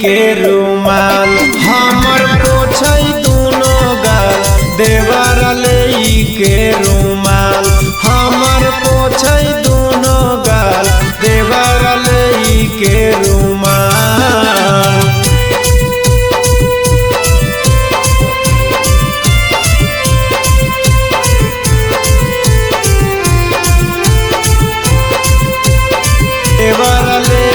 के रुमाल हमर पोछै दुनो गाल देवर ले के रुमाल हमर पोछै दुनो गाल देवर ले के रुमाल। देवर ले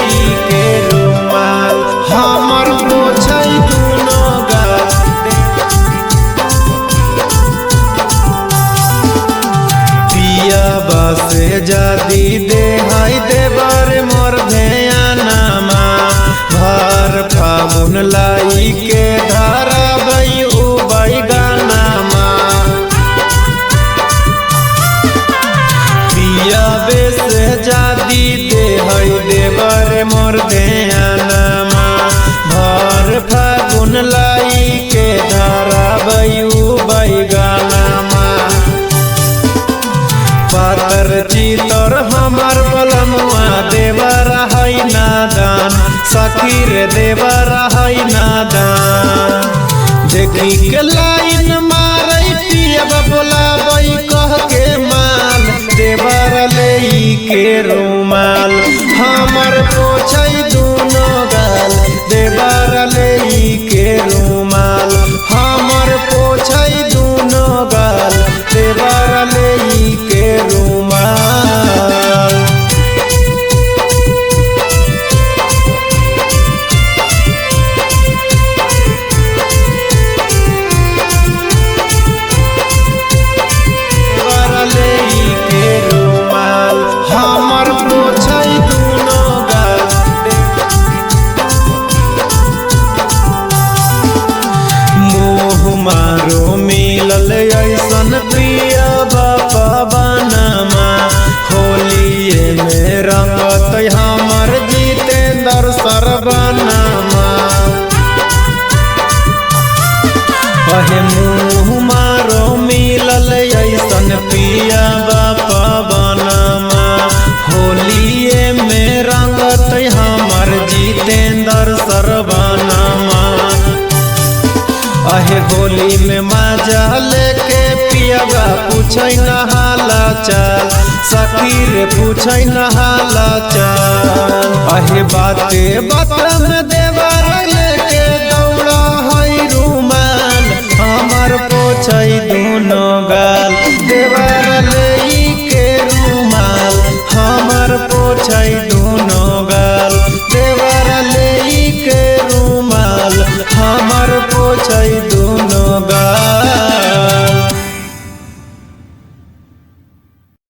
के रुमाल हमर पोछै दुनो गाल पिया बसे जदी दे हाय देवर मोर ध्यानमा भर फागुन लाई के धरबै उबै गानामा पिया बेसे जदी दे हाय देवर मोर ध्यानमा भर फागुन लाई के धरबै उबै गानामा पातर चितर हमार बलमुआ देवर है नादान सखी रे देवर है नादान देखी के लाइन मारै पियब बोलाबै कह के माल देवर ले के रुमाल हमर पोछै दुनो गाल देवर ले के रुमाल हमर पोछै दुनो गाल देवर ले के रुमाल। देवर ले के रुमाल हमर पोछै दुनो गाल मोह मारो मिलल ऐसन प्रिया बापा बनामा होलिए में रंगत हमर जितेंद्र सरबनामा अहे मुँह मारो मिलल ऐसन पिया बापा बनामा होलिए में रंगत हमर जितेंद्र सरबनामा अहे होली में मजा लेके पियाबा पूछै नहाला चाल सखी रे पूछै नहाला चाल अहे बाते बात में देवर लेके दौड़ा है रुमाल हमर पोछै दुनो गाल देवर ले